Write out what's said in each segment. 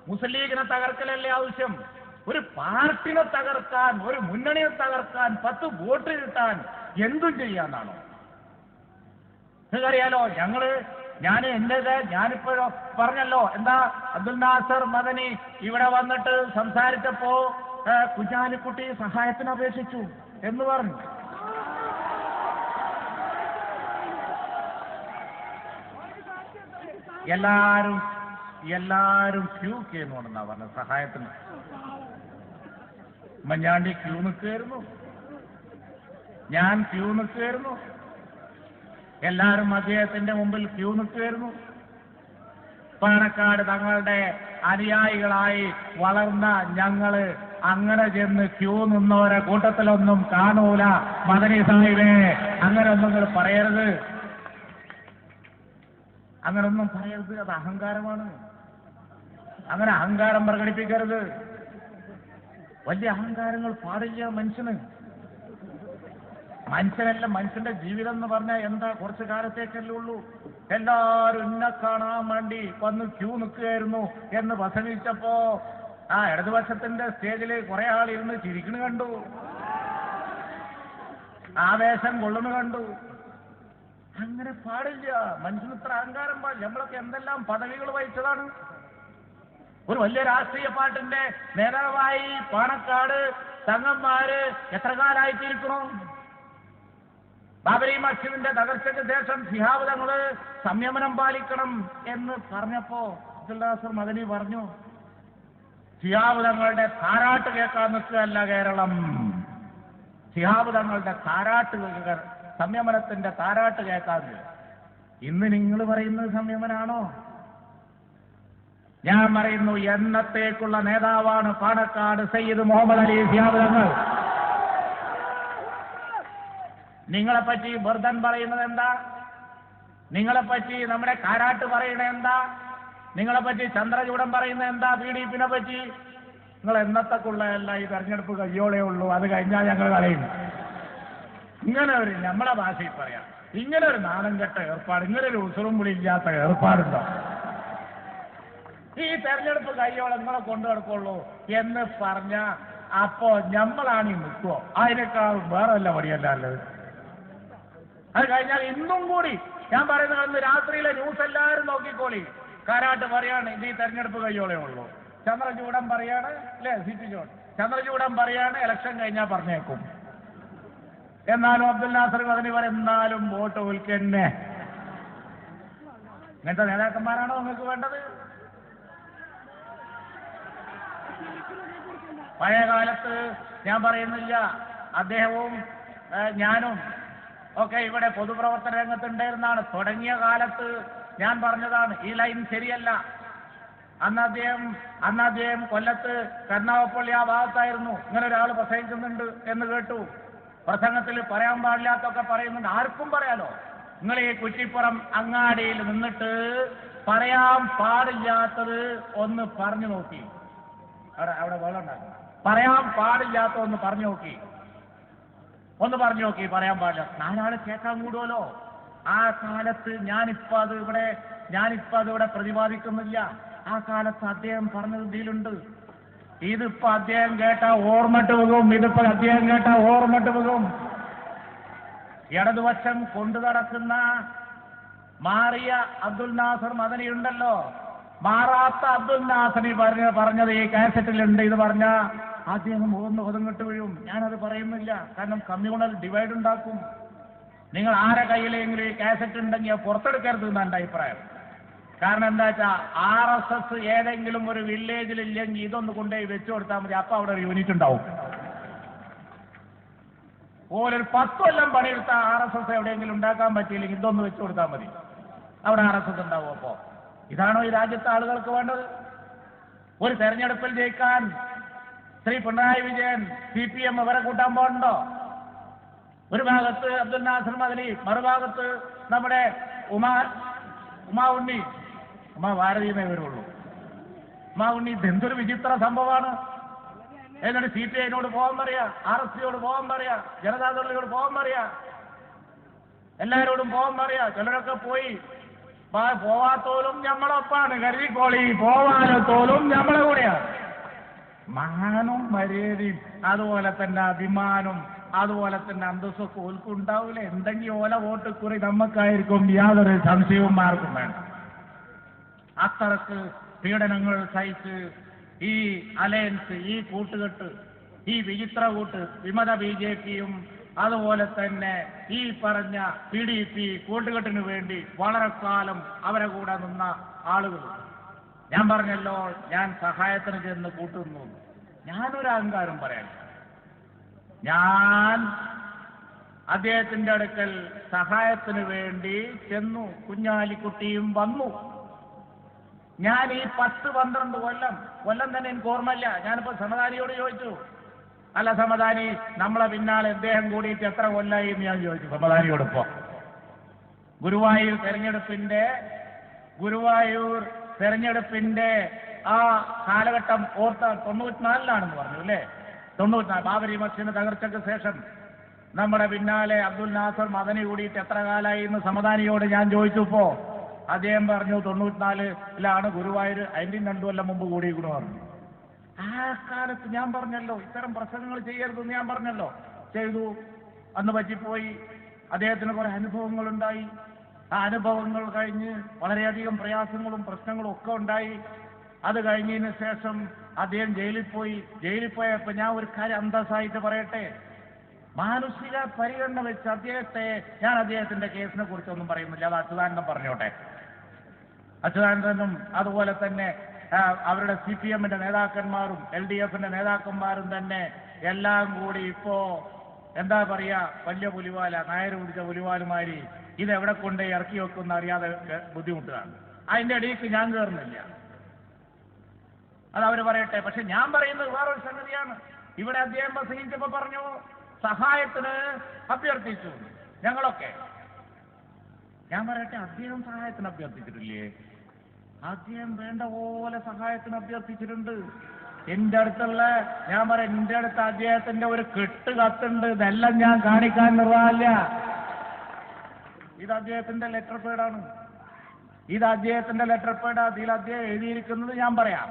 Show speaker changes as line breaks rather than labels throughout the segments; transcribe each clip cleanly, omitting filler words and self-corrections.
മുസ്ലിം ലീഗിനെ തകർക്കലല്ലേ ആവശ്യം? ഒരു പാർട്ടിനെ തകർക്കാൻ, ഒരു മുന്നണിയെ തകർക്കാൻ, 10 വോട്ട് കിട്ടാൻ എന്തും ചെയ്യാന്നാണോ? നിങ്ങൾക്കറിയാലോ, ഞാനിപ്പോഴോ പറഞ്ഞല്ലോ, എന്താ അബ്ദുൽ നാസർ മദനി ഇവിടെ വന്നിട്ട് സംസാരിച്ചപ്പോ കുഞ്ഞാലിക്കുട്ടി സഹായത്തിന് അപേക്ഷിച്ചു എന്ന് പറഞ്ഞു. എല്ലാരും ക്യൂ ചെയ്യുന്നുണ്ടെന്നാ പറഞ്ഞത് സഹായത്തിന്. ഉമ്മൻചാണ്ടി ക്യൂ നിൽക്കുകയായിരുന്നു, ഞാൻ ക്യൂ നിൽക്കുകയായിരുന്നു, എല്ലാവരും അദ്ദേഹത്തിന്റെ മുമ്പിൽ ക്യൂ നിൽക്കുകയായിരുന്നു. പാണക്കാട് തങ്ങളുടെ അനുയായികളായി വളർന്ന ഞങ്ങള് അങ്ങനെ ചെന്ന് ക്യൂ നിന്നവരെ കൂട്ടത്തിലൊന്നും കാണൂല. മദനി സാഹിബേ, അങ്ങനെ ഒന്നും നിങ്ങൾ പറയരുത്, അങ്ങനൊന്നും പറയരുത്. അത് അഹങ്കാരമാണ്. അങ്ങനെ അഹങ്കാരം പ്രകടിപ്പിക്കരുത്. വലിയ അഹങ്കാരങ്ങൾ പാടില്ല മനുഷ്യന്. മനുഷ്യന്റെ ജീവിതം എന്ന് പറഞ്ഞാൽ എന്താ? കുറച്ചു കാലത്തേക്കല്ലേ ഉള്ളൂ. എല്ലാവരും ഇന്നെ കാണാൻ വേണ്ടി വന്ന് ക്യൂ നിൽക്കുകയായിരുന്നു എന്ന് പ്രസംഗിച്ചപ്പോ ഇടതുപക്ഷത്തിന്റെ സ്റ്റേജിൽ കുറെ ആളിരുന്ന് ചിരിക്കണു കണ്ടു, ആവേശം കൊള്ളുന്നു കണ്ടു. അങ്ങനെ പാടില്ല. മനുഷ്യന് ഇത്ര അഹങ്കാരം പാടില്ല. നമ്മളൊക്കെ എന്തെല്ലാം പദവികൾ വഹിച്ചതാണ്. ഒരു വലിയ രാഷ്ട്രീയ പാർട്ടിന്റെ നേതാവായി പാണക്കാട് തങ്ങന്മാര് എത്ര കാലമായിട്ടിരിക്കണം? ബാബരി മസ്ജിദിന്റെ തകർച്ചയ്ക്ക് ശേഷം ശിഹാബ് തങ്ങള് സംയമനം പാലിക്കണം എന്ന് പറഞ്ഞപ്പോ അബ്ദുൽ നാസർ മദനി പറഞ്ഞു, ശിഹാബ് തങ്ങളുടെ താരാട്ട് കേൾക്കാൻ നിൽക്കുകയല്ല കേരളം. ശിഹാബ് തങ്ങളുടെ സംയമനത്തിന്റെ താരാട്ട് കേൾക്കാതെ. ഇന്ന് നിങ്ങൾ പറയുന്നത് സംയമനാണോ? ഞാൻ പറയുന്നു, എന്നത്തേക്കുള്ള നേതാവാണ് പാണക്കാട് സയ്യിദ് മുഹമ്മദ് അലി ശിഹാബ് തങ്ങൾ. നിങ്ങളെപ്പറ്റി ബർദൻ പറയുന്നത് എന്താ? നിങ്ങളെപ്പറ്റി നമ്മുടെ കാരാട്ട് പറയുന്നത് എന്താ? നിങ്ങളെപ്പറ്റി ചന്ദ്രചൂഡൻ പറയുന്നത് എന്താ? PDP-നെ പറ്റി നിങ്ങൾ എന്നത്തേക്കുള്ളതല്ല. ഈ തെരഞ്ഞെടുപ്പ് കഴിയോളേ ഉള്ളൂ, അത് കഴിഞ്ഞാൽ ഞങ്ങൾ കളയും. ഇങ്ങനെ ഒരു, നമ്മളെ ഭാഷയിൽ പറയാം, ഇങ്ങനെ ഒരു നാണം കെട്ട ഏർപ്പാട്, ഇങ്ങനെ ഒരു ഉസുറും പുളി ഇല്ലാത്ത ഏർപ്പാടുണ്ടോ? ഈ തെരഞ്ഞെടുപ്പ് കഴിയോളം നിങ്ങളെ കൊണ്ടു നടക്കുള്ളൂ എന്ന് പറഞ്ഞ അപ്പോ നമ്മളാണ് ഈ നിൽക്കുവോ? അതിനേക്കാൾ വേറെ വല്ല പടിയല്ലത്. അത് കഴിഞ്ഞാൽ ഇന്നും കൂടി ഞാൻ പറയുന്നത്, അന്ന് രാത്രിയിലെ ന്യൂസ് എല്ലാവരും നോക്കിക്കോളി. കാരാട്ട് പറയാണ് ഇത് ഈ തെരഞ്ഞെടുപ്പ് കഴിയോളേ ഉള്ളൂ. ചന്ദ്രചൂഡൻ പറയാണ്, അല്ലേ, CP ജോൺ ചന്ദ്രചൂഡൻ പറയാണ് ഇലക്ഷൻ കഴിഞ്ഞാൽ പറഞ്ഞേക്കും. എന്നാലും അബ്ദുൽ നാസർ മദനി പറയുന്നാലും വോട്ട് വിൽക്കന്നെ. ഇങ്ങനത്തെ നേതാക്കന്മാരാണോ നിങ്ങൾക്ക് വേണ്ടത്? പഴയ കാലത്ത് ഞാൻ പറയുന്നില്ല, അദ്ദേഹവും ഞാനും ഒക്കെ ഇവിടെ പൊതുപ്രവർത്തന രംഗത്തുണ്ടായിരുന്നാണ്. തുടങ്ങിയ കാലത്ത് ഞാൻ പറഞ്ഞതാണ് ഈ ലൈൻ ശരിയല്ല. അന്ന് അദ്ദേഹം കൊല്ലത്ത് കരുനാഗപ്പള്ളി ആ ഭാഗത്തായിരുന്നു. ഇങ്ങനെ ഒരാൾ പ്രസംഗിക്കുന്നുണ്ട് എന്ന് കേട്ടു. പ്രസംഗത്തിൽ പറയാൻ പാടില്ലാത്തൊക്കെ പറയുന്നുണ്ട്. ആർക്കും പറയാലോ. നിങ്ങൾ ഈ കുറ്റിപ്പുറം അങ്ങാടിയിൽ നിന്നിട്ട് പറയാൻ പാടില്ലാത്തത് ഒന്ന് പറഞ്ഞു നോക്കി. അവിടെ വെള്ളം ഉണ്ടാകും. പറയാൻ പാടില്ലാത്ത ഒന്ന് പറഞ്ഞു നോക്കി, പറയാൻ പാടില്ല. 4 ആള് കേൾക്കാൻ കൂടുമല്ലോ. ആ കാലത്ത് ഞാനിപ്പോ അത് ഇവിടെ പ്രതിപാദിക്കുന്നില്ല. ആ കാലത്ത് അദ്ദേഹം പറഞ്ഞത് ഇതിലുണ്ട്. ഇതിപ്പോ അദ്ദേഹം കേട്ട ഓർമ്മട്ട് പോകും. ഇടതുപക്ഷം കൊണ്ടു നടക്കുന്ന മാറിയ അബ്ദുൽ നാസർ മദനി ഉണ്ടല്ലോ, മാറാത്ത അബ്ദുൽ നാസറി പറഞ്ഞത് ഈ കാസറ്റിലുണ്ട്. ഇത് പറഞ്ഞ അദ്ദേഹം ഒതുങ്ങിട്ട് വീഴും. ഞാനത് പറയുന്നില്ല, കാരണം കമ്മ്യൂണൽ ഡിവൈഡ് ഉണ്ടാക്കും. നിങ്ങൾ ആരെ കയ്യിലെങ്കിലും ഈ കാസറ്റ് ഉണ്ടെങ്കിൽ പുറത്തെടുക്കരുത് എന്നാണ് എൻ്റെ അഭിപ്രായം. കാരണം എന്താ വെച്ചാൽ RSS ഏതെങ്കിലും ഒരു വില്ലേജിൽ ഇല്ലെങ്കിൽ ഇതൊന്ന് കൊണ്ടുപോയി വെച്ചു കൊടുത്താൽ മതി. അപ്പൊ അവിടെ ഒരു യൂണിറ്റ് ഉണ്ടാവും. ഓരോ 10 കൊല്ലം പണിയെടുത്ത RSS എവിടെയെങ്കിലും ഉണ്ടാക്കാൻ പറ്റിയില്ലെങ്കിൽ ഇതൊന്ന് വെച്ചു കൊടുത്താൽ മതി, അവിടെ RSS ഉണ്ടാവും. അപ്പോ ഇതാണോ ഈ രാജ്യത്തെ ആളുകൾക്ക് വേണ്ടത്? ഒരു തെരഞ്ഞെടുപ്പിൽ ജയിക്കാൻ ശ്രീ പിണറായി വിജയൻ CPM ഇവരെ കൂട്ടാൻ പോകുന്നുണ്ടോ? ഒരു ഭാഗത്ത് അബ്ദുൽ നാസർ മദനി, മറുഭാഗത്ത് നമ്മുടെ ഉമാ ഭാരതീയമേ വരുള്ളൂ. ഉമാ ഉണ്ണി, ഇതെന്തൊരു വിചിത്ര സംഭവമാണ്. എന്നിട്ട് CPI-നോട് പോകാൻ പറയാ, RSPയോട് പോകാൻ പറയാ, ജനതാദളിനോട് പോകാൻ പറയാ, എല്ലാവരോടും പോകാൻ പറയാ. ചിലരൊക്കെ പോയി പോവാത്തോലും നമ്മളൊപ്പാണ്, കരുതിക്കോളി, പോവാനത്തോലും നമ്മളെ കൂടെയാണ്. മാനും മര്യാദയും അതുപോലെ തന്നെ അഭിമാനം അതുപോലെ തന്നെ അന്തസ്സൊക്കെ ഓൽക്കുണ്ടാവില്ല. എന്തെങ്കിലും ഓല വോട്ട് കുറി നമുക്കായിരിക്കും, യാതൊരു സംശയവും ആർക്കും വേണ്ട. അത്രക്ക് പീഡനങ്ങൾ സഹിച്ച് ഈ അലയൻസ്, ഈ കൂട്ടുകെട്ട്, ഈ വിചിത്ര കൂട്ട്, വിമത BJPയും അതുപോലെ തന്നെ ഈ പറഞ്ഞ PDP കൂട്ടുകെട്ടിനു വേണ്ടി വളരെ കാലം അവരെ കൂടെ നിന്ന ആളുകൾ. ഞാൻ പറഞ്ഞല്ലോ, ഞാൻ സഹായത്തിന് ചെന്ന് കൂട്ടുന്നു. ഞാനൊരു അഹങ്കാരം പറയാൻ, ഞാൻ അദ്ദേഹത്തിന്റെ അടുക്കൽ സഹായത്തിന് വേണ്ടി ചെന്നു. കുഞ്ഞാലിക്കുട്ടിയും വന്നു. ഞാൻ ഈ 10-12 കൊല്ലം തന്നെ എനിക്ക് ഓർമ്മയില്ല. ഞാനിപ്പോ സമദാനിയോട് ചോദിച്ചു, അല്ല സമദാനി, നമ്മളെ പിന്നാലെ അദ്ദേഹം കൂടിയിട്ട് എത്ര കൊല്ലായി എന്ന് ഞാൻ ചോദിച്ചു സമദാനിയോടൊപ്പം. ഗുരുവായൂർ തെരഞ്ഞെടുപ്പിന്റെ ആ കാലഘട്ടം ഓർത്ത 94-ലാണെന്ന് പറഞ്ഞു അല്ലേ? 94 ബാബരി മസ്ജിദിന്റെ തകർച്ചയ്ക്ക് ശേഷം നമ്മുടെ പിന്നാലെ അബ്ദുൽ നാസർ മദനി കൂടിയിട്ട് എത്ര കാലമായി എന്ന് സമദാനിയോട് ഞാൻ ചോദിച്ചപ്പോ അദ്ദേഹം പറഞ്ഞു 94-ലാണ് ഗുരുവായൂർ, അതിന്റെ 2 കൊല്ലം മുമ്പ് കൂടിയിരിക്കണു പറഞ്ഞു. ആ കാലത്ത് ഞാൻ പറഞ്ഞല്ലോ, ഇത്തരം പ്രസംഗങ്ങൾ ചെയ്യരുതെന്ന് ഞാൻ പറഞ്ഞല്ലോ, ചെയ്തു. അന്ന് പറ്റിപ്പോയി. അദ്ദേഹത്തിന് കുറെ അനുഭവങ്ങളുണ്ടായി. ആ അനുഭവങ്ങൾ കഴിഞ്ഞ് വളരെയധികം പ്രയാസങ്ങളും പ്രശ്നങ്ങളും ഒക്കെ ഉണ്ടായി. അത് കഴിഞ്ഞതിന് ശേഷം അദ്ദേഹം ജയിലിൽ പോയപ്പോൾ ഞാൻ ഒരു കാര്യം അന്തസ്സായിട്ട് പറയട്ടെ, മാനുഷിക പരിഗണന വെച്ച് അദ്ദേഹത്തിന്റെ കേസിനെ കുറിച്ചൊന്നും പറയുന്നില്ല. അത് അച്യുതാനന്ദൻ പറഞ്ഞോട്ടെ. അച്യുതാനന്ദനും അതുപോലെ തന്നെ അവരുടെ CPM-ന്റെ നേതാക്കന്മാരും LDF-ന്റെ നേതാക്കന്മാരും തന്നെ എല്ലാം കൂടി ഇപ്പോ എന്താ പറയാ, വലിയ പുലിവാല, നായർ പിടിച്ച പുലിവാലുമാരി ഇതെവിടെ കൊണ്ട് ഇറക്കി വെക്കുന്ന അറിയാതെ ബുദ്ധിമുട്ടാണ്. അതിന്റെ ഇടയ്ക്ക് ഞാൻ കയറുന്നില്ല, അതവർ പറയട്ടെ. പക്ഷെ ഞാൻ പറയുന്നത് വേറൊരു സംഗതിയാണ്. ഇവിടെ അദ്ദേഹം പ്രസംഗിച്ചപ്പോ പറഞ്ഞു സഹായത്തിന് അഭ്യർത്ഥിച്ചു ഞങ്ങളൊക്കെ. ഞാൻ പറയട്ടെ, അദ്ദേഹം സഹായത്തിന് അഭ്യർത്ഥിച്ചിട്ടില്ലേ? അദ്ദേഹം വേണ്ട പോലെ സഹായത്തിന് അഭ്യർത്ഥിച്ചിട്ടുണ്ട്. എന്റെ അടുത്ത് അദ്ദേഹത്തിന്റെ ഒരു കെട്ട് കത്തുണ്ട്. ഇതെല്ലാം ഞാൻ കാണിക്കാൻ നിർവാഹമില്ല. ഇത് അദ്ദേഹത്തിന്റെ ലെറ്റർ പേഡാണ്. അതിൽ അദ്ദേഹം എഴുതിയിരിക്കുന്നത് ഞാൻ പറയാം.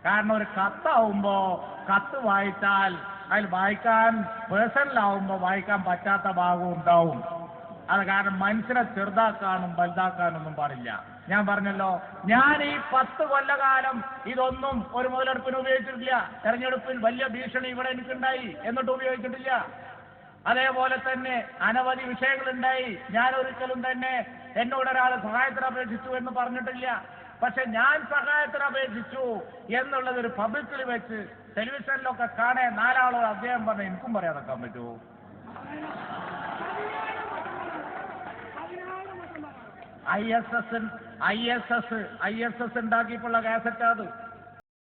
കാരണം ഒരു കത്താവുമ്പോ കത്ത് വായിച്ചാൽ അതിൽ വായിക്കാൻ പേഴ്സണലാവുമ്പോ വായിക്കാൻ പറ്റാത്ത ഭാഗവും ഉണ്ടാവും. അത് കാരണം മനുഷ്യനെ ചെറുതാക്കാനും വലുതാക്കാനൊന്നും പാടില്ല. ഞാൻ പറഞ്ഞല്ലോ, ഞാൻ ഈ 10 കൊല്ലകാലം ഇതൊന്നും ഒരു മുതലെടുപ്പിന് ഉപയോഗിച്ചിട്ടില്ല. തെരഞ്ഞെടുപ്പിൽ വലിയ ഭീഷണി ഇവിടെ എനിക്കുണ്ടായി, എന്നിട്ട് ഉപയോഗിച്ചിട്ടില്ല. അതേപോലെ തന്നെ അനവധി വിഷയങ്ങളുണ്ടായി. ഞാൻ ഒരിക്കലും തന്നെ എന്നോട് ഒരാൾ സഹായത്തിന് അപേക്ഷിച്ചു എന്ന് പറഞ്ഞിട്ടില്ല. പക്ഷെ ഞാൻ സഹായത്തിന് അപേക്ഷിച്ചു എന്നുള്ളത് ഒരു പബ്ലിക്കിൽ വെച്ച് ടെലിവിഷനിലൊക്കെ കാണേ 4 ആളോട് അദ്ദേഹം പറഞ്ഞ എനിക്കും പറയാതെക്കാൻ പറ്റുമോ? ISS ഉണ്ടാക്കിയപ്പോഴുള്ള കാസറ്റ് അത്.